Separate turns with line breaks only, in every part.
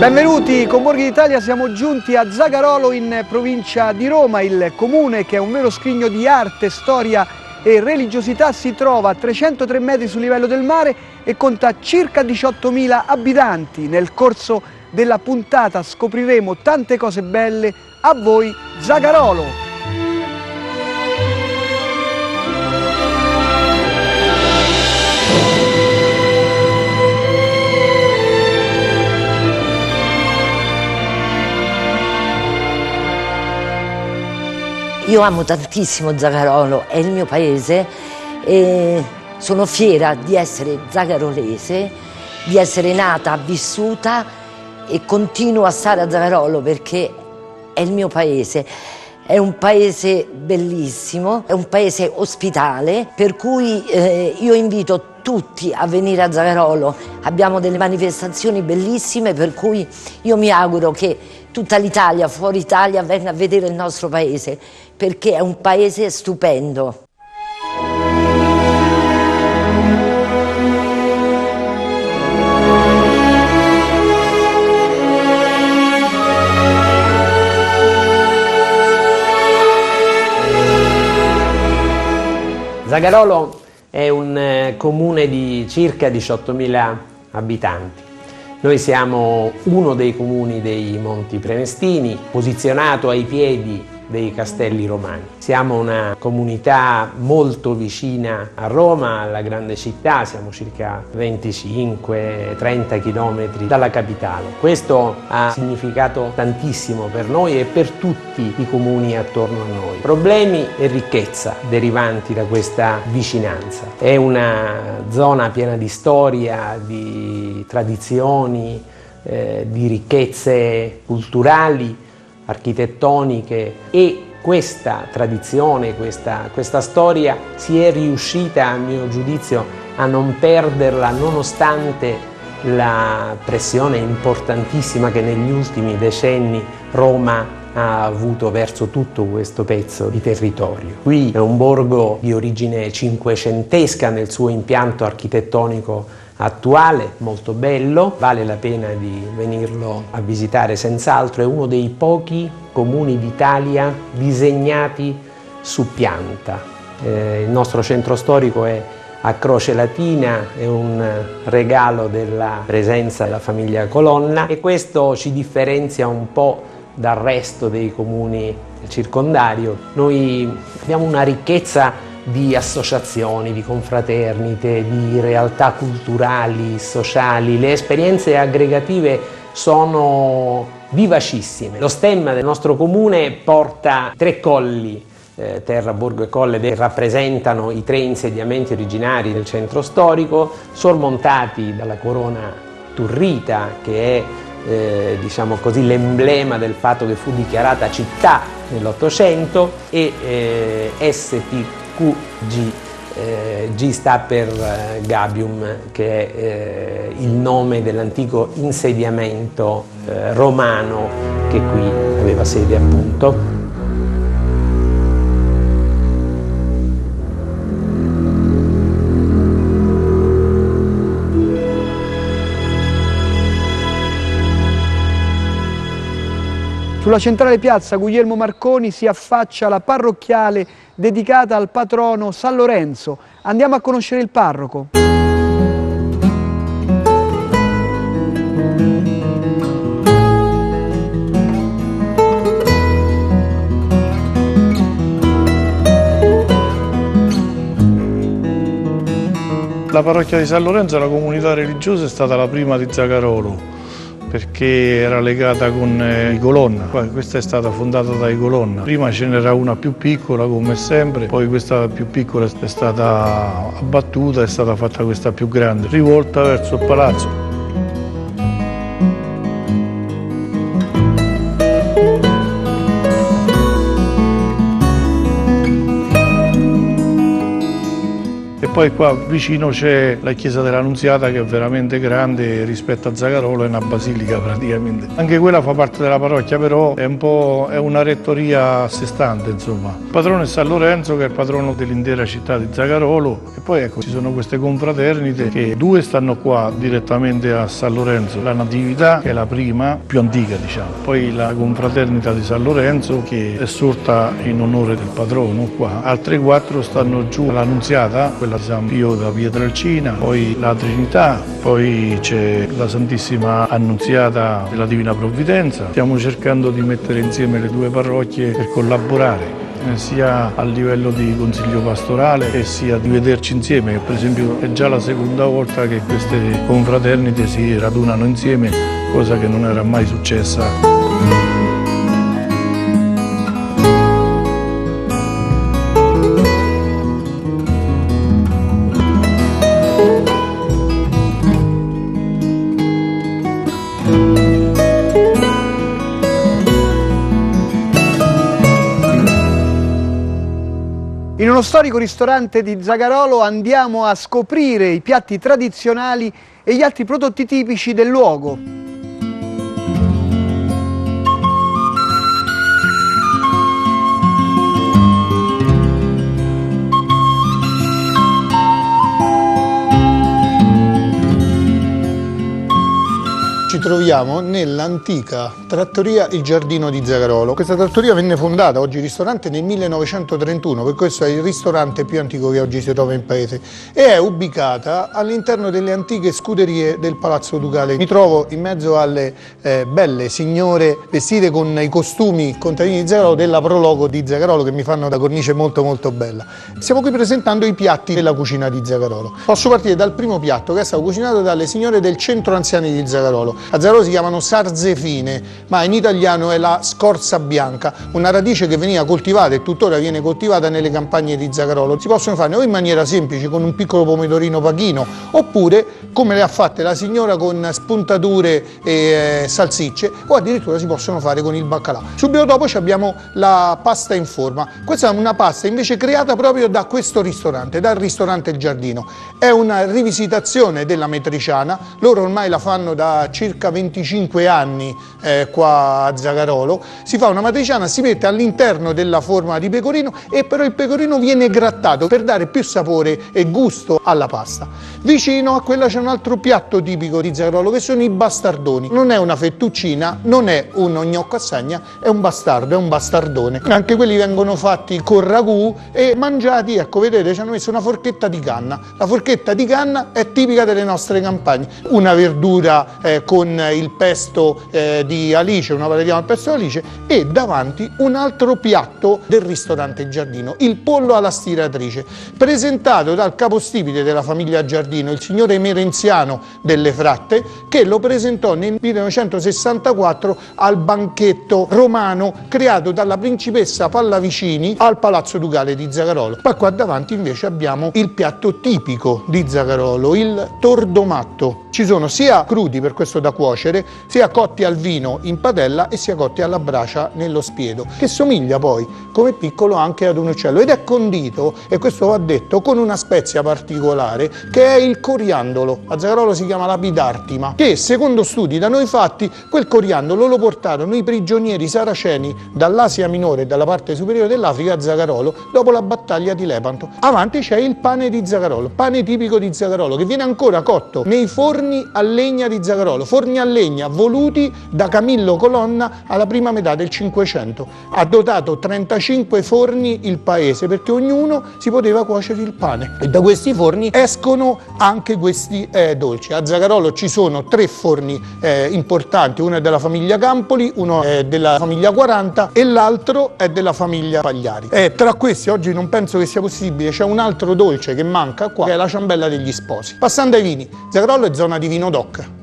Benvenuti con Borghi d'Italia, siamo giunti a Zagarolo in provincia di Roma. Il comune, che è un vero scrigno di arte, storia e religiosità, si trova a 303 metri sul livello del mare e conta circa 18.000 abitanti. Nel corso della puntata scopriremo tante cose belle. A voi Zagarolo!
Io amo tantissimo Zagarolo, è il mio paese e sono fiera di essere zagarolese, di essere nata, vissuta e continuo a stare a Zagarolo perché è il mio paese. È un paese bellissimo, è un paese ospitale, per cui io invito tutti a venire a Zagarolo. Abbiamo delle manifestazioni bellissime, per cui io mi auguro che tutta l'Italia, fuori Italia, venga a vedere il nostro paese, perché è un paese stupendo.
Zagarolo è un comune di circa 18.000 abitanti. Noi siamo uno dei comuni dei Monti Prenestini, posizionato ai piedi dei Castelli Romani. Siamo una comunità molto vicina a Roma, alla grande città, siamo circa 25-30 km dalla capitale. Questo ha significato tantissimo per noi e per tutti i comuni attorno a noi. Problemi e ricchezza derivanti da questa vicinanza. È una zona piena di storia, di tradizioni, di ricchezze culturali, architettoniche, e questa tradizione, questa storia si è riuscita, a mio giudizio, a non perderla nonostante la pressione importantissima che negli ultimi decenni Roma ha avuto verso tutto questo pezzo di territorio. Qui è un borgo di origine cinquecentesca nel suo impianto architettonico attuale, molto bello, vale la pena di venirlo a visitare senz'altro. È uno dei pochi comuni d'Italia disegnati su pianta. Il nostro centro storico è a croce latina, è un regalo della presenza della famiglia Colonna e questo ci differenzia un po' dal resto dei comuni circondario. Noi abbiamo una ricchezza di associazioni, di confraternite, di realtà culturali, sociali. Le esperienze aggregative sono vivacissime. Lo stemma del nostro comune porta 3 colli, Terra, Borgo e Colle, che rappresentano i 3 insediamenti originari del centro storico, sormontati dalla corona turrita, che è diciamo così l'emblema del fatto che fu dichiarata città nell'Ottocento, e STQG, G sta per Gabium, che è il nome dell'antico insediamento romano che qui aveva sede appunto.
Sulla centrale piazza Guglielmo Marconi si affaccia la parrocchiale dedicata al patrono San Lorenzo. Andiamo a conoscere il parroco.
La parrocchia di San Lorenzo, la comunità religiosa, è stata la prima di Zagarolo, perché era legata con i Colonna. Questa è stata fondata dai Colonna. Prima ce n'era una più piccola, come sempre, poi questa più piccola è stata abbattuta, è stata fatta questa più grande, rivolta verso il palazzo. poi qua vicino c'è la chiesa dell'Annunziata, che è veramente grande rispetto a Zagarolo, è una basilica praticamente. Anche quella fa parte della parrocchia, però è una rettoria a sé stante, insomma. Il patrono è San Lorenzo, che è il patrono dell'intera città di Zagarolo, e poi ecco, ci sono queste confraternite, che due stanno qua direttamente a San Lorenzo, la Natività, che è la prima, più antica diciamo, poi la confraternita di San Lorenzo, che è sorta in onore del patrono qua. Altre 4 stanno giù all'Annunziata, quella di San Pio da Pietrelcina, poi la Trinità, poi c'è la Santissima Annunziata della Divina Provvidenza. Stiamo cercando di mettere insieme le due parrocchie per collaborare, sia a livello di consiglio pastorale e sia di vederci insieme, che per esempio è già la seconda volta che queste confraternite si radunano insieme, cosa che non era mai successa.
In uno storico ristorante di Zagarolo andiamo a scoprire i piatti tradizionali e gli altri prodotti tipici del luogo.
Ci troviamo nell'antica trattoria Il Giardino di Zagarolo. Questa trattoria venne fondata, oggi ristorante, nel 1931, per questo è il ristorante più antico che oggi si trova in paese, e è ubicata all'interno delle antiche scuderie del Palazzo Ducale. Mi trovo in mezzo alle belle signore vestite con i costumi contadini di Zagarolo della Prologo di Zagarolo, che mi fanno da cornice molto molto bella. Stiamo qui presentando i piatti della cucina di Zagarolo. Posso partire dal primo piatto, che è stato cucinato dalle signore del centro anziani di Zagarolo. A Zagarolo si chiamano sarzefine, ma in italiano è la scorza bianca, una radice che veniva coltivata e tuttora viene coltivata nelle campagne di Zagarolo. Si possono fare o in maniera semplice con un piccolo pomodorino pachino, oppure come le ha fatte la signora con spuntature e salsicce, o addirittura si possono fare con il baccalà. Subito dopo abbiamo la pasta in forma. Questa è una pasta invece creata proprio da questo ristorante, dal ristorante Il Giardino. È una rivisitazione della matriciana, loro ormai la fanno da circa 25 anni qua a Zagarolo. Si fa una matriciana, si mette all'interno della forma di pecorino, e però il pecorino viene grattato per dare più sapore e gusto alla pasta. Vicino a quella c'è un altro piatto tipico di Zagarolo, che sono i bastardoni. Non è una fettuccina, non è uno gnocco a sagna, è un bastardo, è un bastardone. Anche quelli vengono fatti con ragù e mangiati, ecco, vedete, ci hanno messo una forchetta di canna. La forchetta di canna è tipica delle nostre campagne. Una verdura con il pesto di alice, una valeriana al pesto di alice, e davanti un altro piatto del ristorante Il Giardino, il pollo alla stiratrice, presentato dal capostipite della famiglia Giardino, il signore Merenziano delle Fratte, che lo presentò nel 1964 al banchetto romano creato dalla principessa Pallavicini al Palazzo Ducale di Zagarolo. Poi qua davanti invece abbiamo il piatto tipico di Zagarolo, il tordomatto. Ci sono sia crudi, per questo da cuocere, sia cotti al vino in padella e sia cotti alla brace nello spiedo, che somiglia poi come piccolo anche ad un uccello, ed è condito, e questo va detto, con una spezia particolare che è il coriandolo. A Zagarolo si chiama lapidartima, che secondo studi da noi fatti quel coriandolo lo portarono i prigionieri saraceni dall'Asia Minore e dalla parte superiore dell'Africa a Zagarolo dopo la battaglia di Lepanto. Avanti c'è il pane di Zagarolo, pane tipico di Zagarolo, che viene ancora cotto nei forni a legna di Zagarolo, forni a legna voluti da Camillo Colonna alla prima metà del Cinquecento. Ha dotato 35 forni il paese, perché ognuno si poteva cuocere il pane, e da questi forni escono anche questi dolci. A Zagarolo ci sono 3 forni importanti, uno è della famiglia Campoli, uno è della famiglia 40 e l'altro è della famiglia Pagliari. Tra questi oggi non penso che sia possibile, c'è un altro dolce che manca qua, che è la ciambella degli sposi. Passando ai vini, Zagarolo è zona di vino DOC.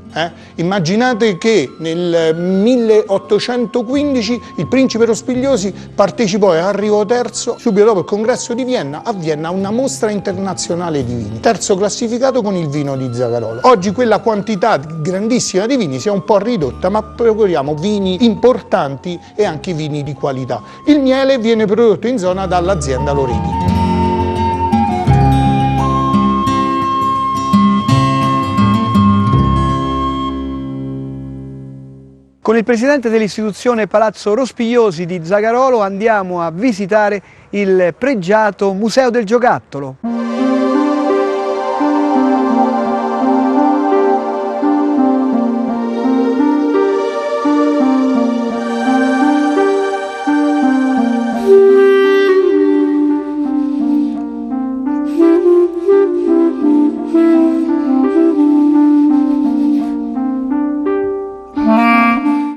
Immaginate che nel 1815 il principe Rospigliosi partecipò e arrivò terzo, subito dopo il congresso di Vienna, a Vienna, a una mostra internazionale di vini, terzo classificato con il vino di Zagarolo. Oggi quella quantità grandissima di vini si è un po' ridotta, ma procuriamo vini importanti e anche vini di qualità. Il miele viene prodotto in zona dall'azienda Loreti.
Con il presidente dell'istituzione Palazzo Rospigliosi di Zagarolo andiamo a visitare il pregiato Museo del Giocattolo.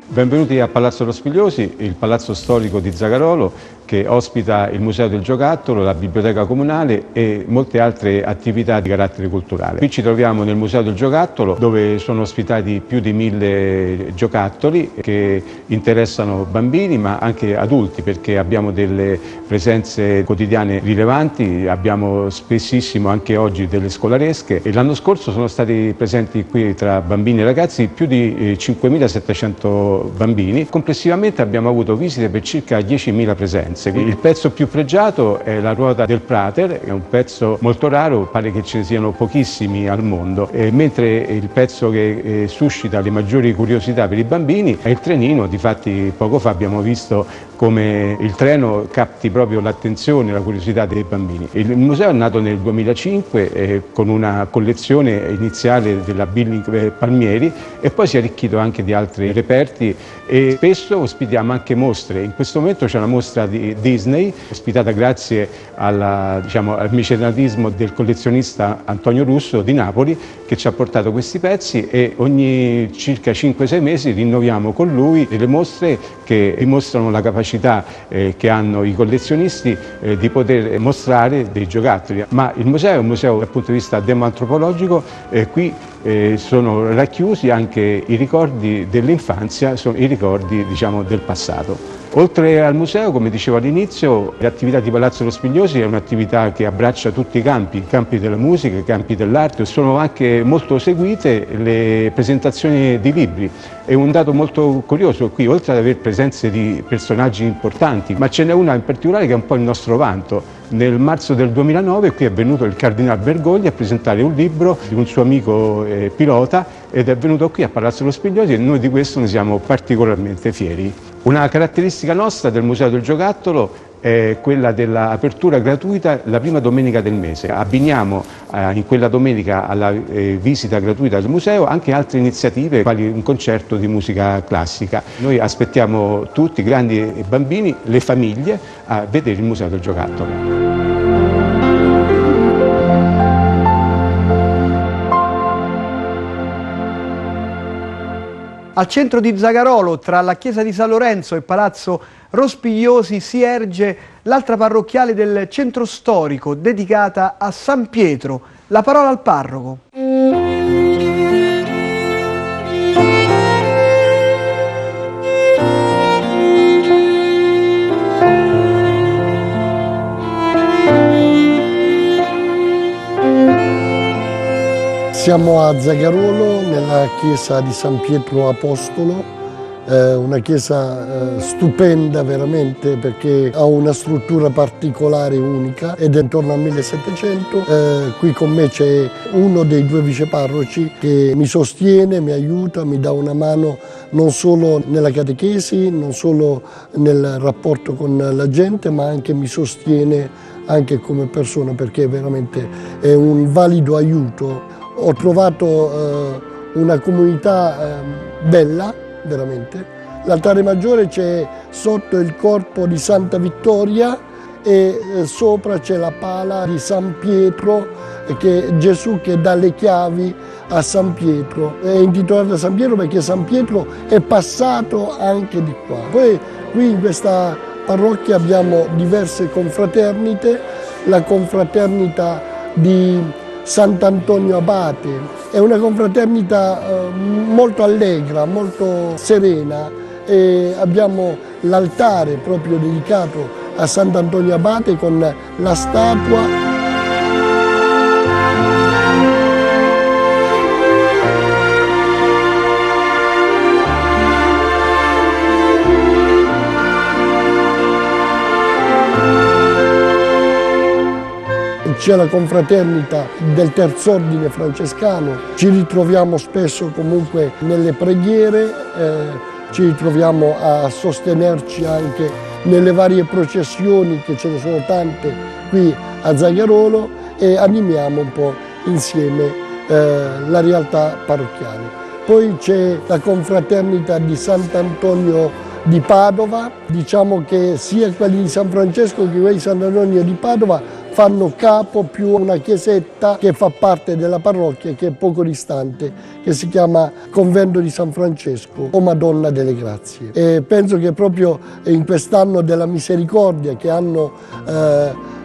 Benvenuti a Palazzo Rospigliosi, il palazzo storico di Zagarolo che ospita il Museo del Giocattolo, la Biblioteca Comunale e molte altre attività di carattere culturale. Qui ci troviamo nel Museo del Giocattolo dove sono ospitati più di 1000 giocattoli che interessano bambini ma anche adulti, perché abbiamo delle presenze quotidiane rilevanti, abbiamo spessissimo anche oggi delle scolaresche e l'anno scorso sono stati presenti qui tra bambini e ragazzi più di 5.700 bambini. Complessivamente abbiamo avuto visite per circa 10.000 presenze. Il pezzo più pregiato è la ruota del Prater, è un pezzo molto raro, pare che ce ne siano pochissimi al mondo, mentre il pezzo che suscita le maggiori curiosità per i bambini è il trenino. Difatti poco fa abbiamo visto come il treno capti proprio l'attenzione e la curiosità dei bambini. Il museo è nato nel 2005 con una collezione iniziale della Billing Palmieri e poi si è arricchito anche di altri reperti e spesso ospitiamo anche mostre. In questo momento c'è una mostra di Disney, ospitata grazie al mecenatismo del collezionista Antonio Russo di Napoli, che ci ha portato questi pezzi, e ogni circa 5-6 mesi rinnoviamo con lui delle mostre che dimostrano la capacità che hanno i collezionisti di poter mostrare dei giocattoli. Ma il museo è un museo dal punto di vista demoantropologico, qui sono racchiusi anche i ricordi dell'infanzia, sono i ricordi del passato. Oltre al museo, come dicevo all'inizio, l'attività di Palazzo Rospigliosi è un'attività che abbraccia tutti i campi della musica, i campi dell'arte. Sono anche molto seguite le presentazioni di libri. È un dato molto curioso qui, oltre ad avere presenze di personaggi importanti, ma ce n'è una in particolare che è un po' il nostro vanto. Nel marzo del 2009 qui è venuto il Cardinal Bergoglio a presentare un libro di un suo amico pilota ed è venuto qui a Palazzo Rospigliosi e noi di questo ne siamo particolarmente fieri. Una caratteristica nostra del Museo del Giocattolo è quella dell'apertura gratuita la prima domenica del mese. Abbiniamo in quella domenica alla visita gratuita del museo anche altre iniziative, quali un concerto di musica classica. Noi aspettiamo tutti, grandi e bambini, le famiglie, a vedere il Museo del Giocattolo.
Al centro di Zagarolo, tra la chiesa di San Lorenzo e Palazzo Rospigliosi, si erge l'altra parrocchiale del centro storico dedicata a San Pietro. La parola al parroco.
Siamo a Zagarolo, nella chiesa di San Pietro Apostolo, una chiesa stupenda veramente perché ha una struttura particolare unica ed è intorno al 1700. Qui con me c'è uno dei due viceparroci che mi sostiene, mi aiuta, mi dà una mano non solo nella catechesi, non solo nel rapporto con la gente, ma anche mi sostiene anche come persona, perché veramente è un valido aiuto. Ho trovato una comunità bella, veramente. L'altare maggiore c'è sotto il corpo di Santa Vittoria e sopra c'è la pala di San Pietro, che è Gesù che dà le chiavi a San Pietro. È intitolata San Pietro perché San Pietro è passato anche di qua. Poi qui in questa parrocchia abbiamo diverse confraternite, la confraternita di Sant'Antonio Abate, è una confraternita molto allegra, molto serena, e abbiamo l'altare proprio dedicato a Sant'Antonio Abate con la statua. C'è la confraternita del Terzo Ordine Francescano, ci ritroviamo spesso comunque nelle preghiere, ci troviamo a sostenerci anche nelle varie processioni, che ce ne sono tante qui a Zagarolo, e animiamo un po' insieme la realtà parrocchiale. Poi c'è la confraternita di Sant'Antonio di Padova. Diciamo che sia quelli di San Francesco che quelli di Sant'Antonio di Padova fanno capo più a una chiesetta che fa parte della parrocchia, che è poco distante, che si chiama Convento di San Francesco o Madonna delle Grazie. E penso che proprio in quest'anno della misericordia, che anno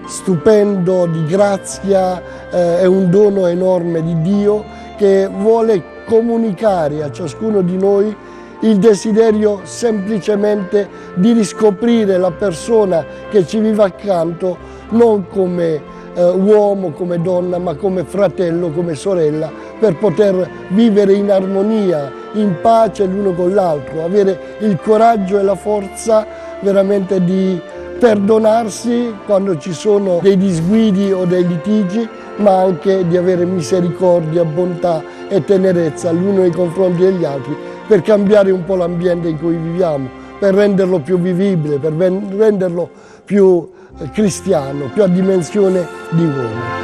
stupendo di grazia, è un dono enorme di Dio che vuole comunicare a ciascuno di noi il desiderio semplicemente di riscoprire la persona che ci vive accanto, non come uomo, come donna, ma come fratello, come sorella, per poter vivere in armonia, in pace l'uno con l'altro, avere il coraggio e la forza veramente di perdonarsi quando ci sono dei disguidi o dei litigi, ma anche di avere misericordia, bontà e tenerezza l'uno nei confronti degli altri, per cambiare un po' l'ambiente in cui viviamo, per renderlo più vivibile, per renderlo più cristiano, più a dimensione di uomo.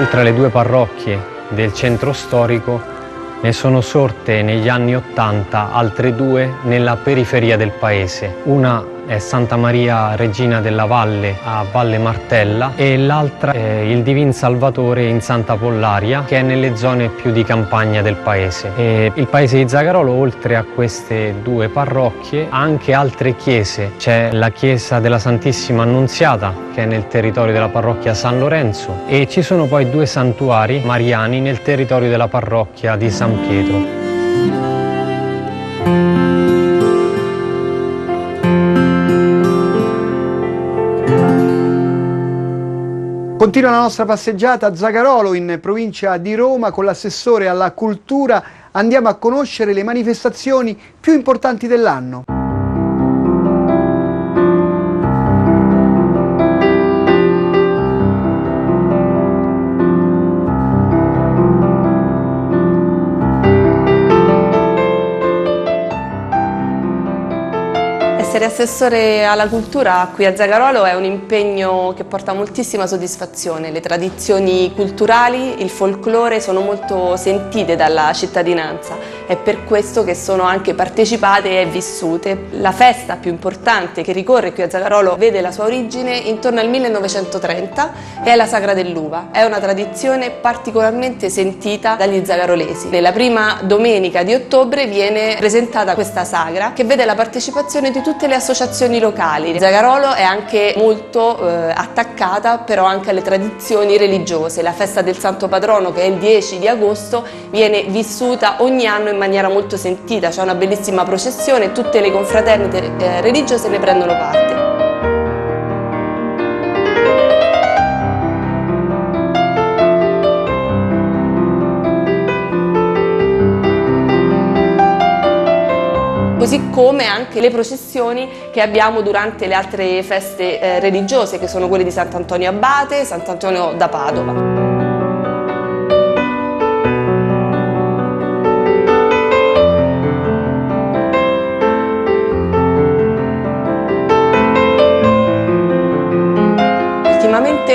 Oltre alle due parrocchie del centro storico, ne sono sorte negli anni '80 altre due nella periferia del paese. Una è Santa Maria Regina della Valle a Valle Martella e l'altra è il Divin Salvatore in Santa Pollaria, che è nelle zone più di campagna del paese. E il paese di Zagarolo, oltre a queste due parrocchie, ha anche altre chiese. C'è la chiesa della Santissima Annunziata, che è nel territorio della parrocchia San Lorenzo, e ci sono poi due santuari mariani nel territorio della parrocchia di San Pietro.
Continua la nostra passeggiata a Zagarolo, in provincia di Roma, con l'assessore alla cultura. Andiamo a conoscere le manifestazioni più importanti dell'anno.
Essere assessore alla cultura qui a Zagarolo è un impegno che porta moltissima soddisfazione. Le tradizioni culturali, il folklore sono molto sentite dalla cittadinanza. È per questo che sono anche partecipate e vissute. La festa più importante che ricorre qui a Zagarolo vede la sua origine intorno al 1930 e è la Sagra dell'Uva. È una tradizione particolarmente sentita dagli zagarolesi. Nella prima domenica di ottobre viene presentata questa sagra, che vede la partecipazione di tutte le associazioni locali. Zagarolo è anche molto attaccata però anche alle tradizioni religiose. La festa del Santo Patrono, che è il 10 di agosto, viene vissuta ogni anno in maniera molto sentita. C'è una bellissima processione e tutte le confraternite religiose ne prendono parte. Così come anche le processioni che abbiamo durante le altre feste religiose, che sono quelle di Sant'Antonio Abate e Sant'Antonio da Padova.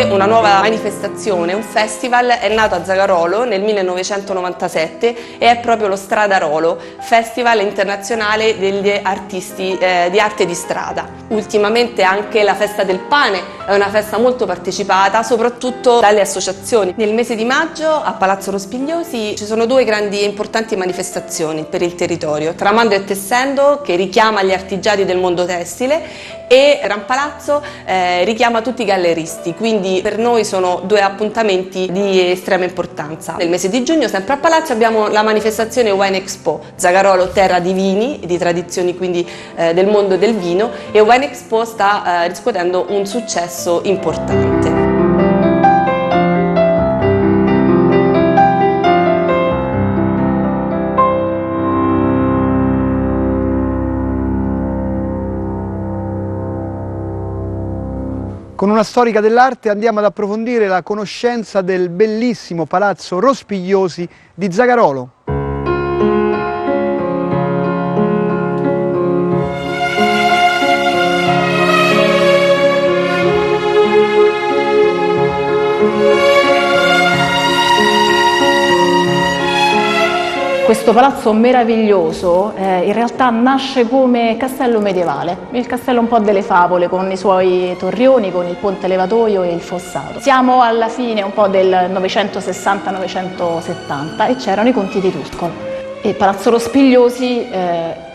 Una nuova manifestazione, un festival, è nato a Zagarolo nel 1997 e è proprio lo Stradarolo, Festival internazionale degli artisti di arte di strada. Ultimamente anche la festa del pane è una festa molto partecipata, soprattutto dalle associazioni. Nel mese di maggio a Palazzo Rospigliosi ci sono due grandi e importanti manifestazioni per il territorio: Tramando e Tessendo, che richiama gli artigiani del mondo tessile, e Gran Palazzo richiama tutti i galleristi. Quindi per noi sono due appuntamenti di estrema importanza. Nel mese di giugno, sempre a Palazzo, abbiamo la manifestazione Wine Expo, Zagarolo terra di vini, di tradizioni quindi del mondo del vino, e Wine Expo sta riscuotendo un successo importante.
Con una storica dell'arte andiamo ad approfondire la conoscenza del bellissimo Palazzo Rospigliosi di Zagarolo.
Questo palazzo meraviglioso in realtà nasce come castello medievale, il castello un po' delle favole, con i suoi torrioni, con il ponte levatoio e il fossato. Siamo alla fine un po' del 960-970 e c'erano i conti di Tuscolo. E Palazzo Rospigliosi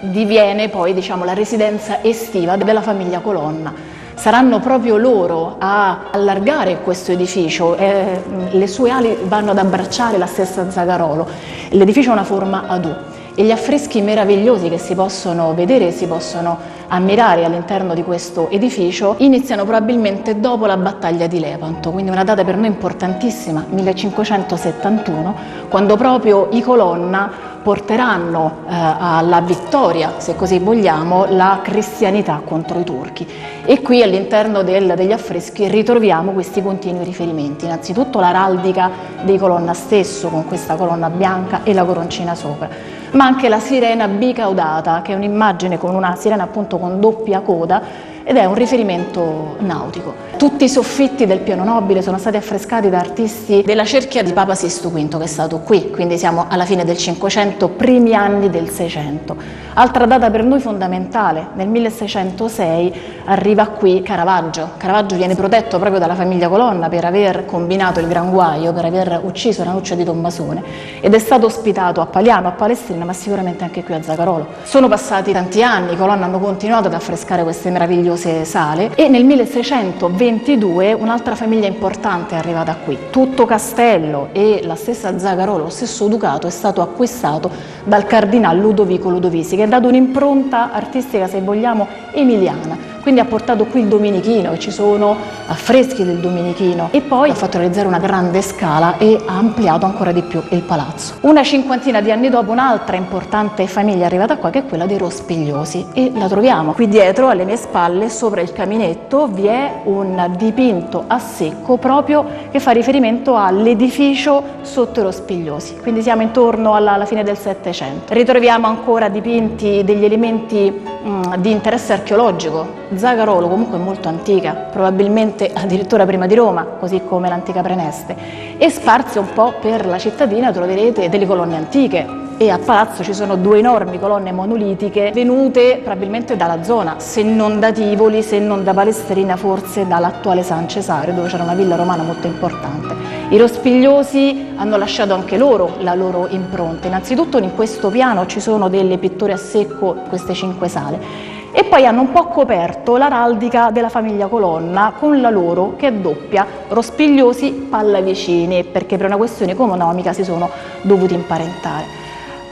diviene poi, diciamo, la residenza estiva della famiglia Colonna. Saranno proprio loro a allargare questo edificio, le sue ali vanno ad abbracciare la stessa Zagarolo. L'edificio ha una forma ad U e gli affreschi meravigliosi che si possono vedere e si possono ammirare all'interno di questo edificio iniziano probabilmente dopo la battaglia di Lepanto, quindi una data per noi importantissima, 1571, quando proprio i Colonna porteranno alla vittoria, se così vogliamo, la cristianità contro i turchi. E qui all'interno degli affreschi ritroviamo questi continui riferimenti. Innanzitutto l'araldica dei Colonna stesso, con questa colonna bianca e la coroncina sopra, ma anche la sirena bicaudata, che è un'immagine con una sirena appunto con doppia coda, ed è un riferimento nautico. Tutti i soffitti del piano nobile sono stati affrescati da artisti della cerchia di Papa Sisto V, che è stato qui, quindi siamo alla fine del 500, primi anni del 600. Altra data per noi fondamentale, nel 1606 arriva qui Caravaggio. Caravaggio viene protetto proprio dalla famiglia Colonna per aver combinato il gran guaio, per aver ucciso Ranuccio di Tommasone, ed è stato ospitato a Paliano, a Palestrina, ma sicuramente anche qui a Zagarolo. Sono passati tanti anni, i Colonna hanno continuato ad affrescare queste meravigliose sale e nel 1622 un'altra famiglia importante è arrivata qui. Tutto Castello e la stessa Zagarolo, lo stesso ducato, è stato acquistato dal cardinal Ludovico Ludovisi, che ha dato un'impronta artistica, se vogliamo, emiliana. Quindi ha portato qui il Dominichino e ci sono affreschi del Dominichino, e poi ha fatto realizzare una grande scala e ha ampliato ancora di più il palazzo. Una cinquantina di anni dopo un'altra importante famiglia è arrivata qua, che è quella dei Rospigliosi, e la troviamo qui dietro alle mie spalle. Sopra il caminetto vi è un dipinto a secco proprio che fa riferimento all'edificio sotto i Rospigliosi, quindi siamo intorno alla fine del Settecento. Ritroviamo ancora dipinti degli elementi di interesse archeologico. Zagarolo comunque è molto antica, probabilmente addirittura prima di Roma, così come l'antica Preneste, e sparse un po' per la cittadina troverete delle colonne antiche, e a palazzo ci sono due enormi colonne monolitiche venute probabilmente dalla zona, se non da Tivoli, se non da Palestrina, forse dall'attuale San Cesario, dove c'era una villa romana molto importante. I Rospigliosi hanno lasciato anche loro la loro impronta. Innanzitutto in questo piano ci sono delle pitture a secco, queste 5 sale, e poi hanno un po' coperto l'araldica della famiglia Colonna con la loro, che è doppia, Rospigliosi Pallavicini, perché per una questione economica si sono dovuti imparentare.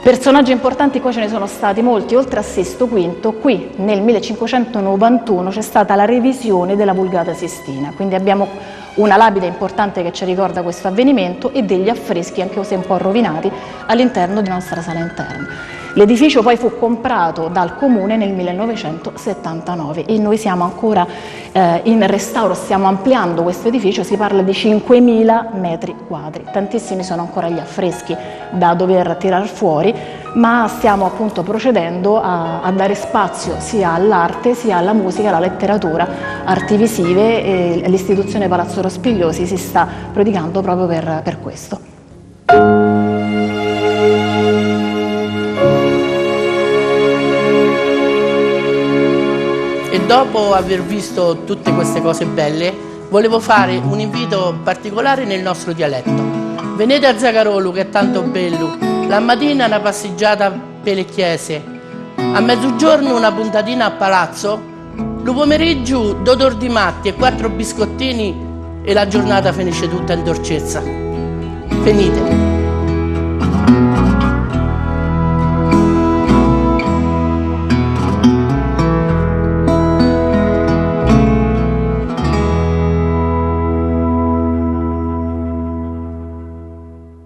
Personaggi importanti qua ce ne sono stati molti, oltre a Sisto V, qui nel 1591 c'è stata la revisione della Vulgata Sistina, quindi abbiamo una lapide importante che ci ricorda questo avvenimento e degli affreschi, anche se un po' rovinati, all'interno di nostra sala interna. L'edificio poi fu comprato dal comune nel 1979 e noi siamo ancora in restauro, stiamo ampliando questo edificio, si parla di 5.000 metri quadri, tantissimi sono ancora gli affreschi da dover tirar fuori, ma stiamo appunto procedendo a dare spazio sia all'arte sia alla musica, alla letteratura, arti visive, e l'istituzione Palazzo Rospigliosi si sta prodigando proprio per questo.
E dopo aver visto tutte queste cose belle, volevo fare un invito particolare nel nostro dialetto. Venite a Zagarolo, che è tanto bello, la mattina una passeggiata per le chiese, a mezzogiorno una puntatina a palazzo, lo pomeriggio 2 torti di matti e 4 biscottini e la giornata finisce tutta in dolcezza. Venite.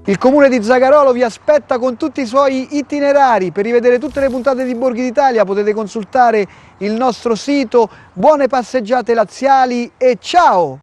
Il comune di Zagarolo vi aspetta con tutti i suoi itinerari. Per rivedere tutte le puntate di Borghi d'Italia potete consultare il nostro sito. Buone passeggiate laziali e ciao!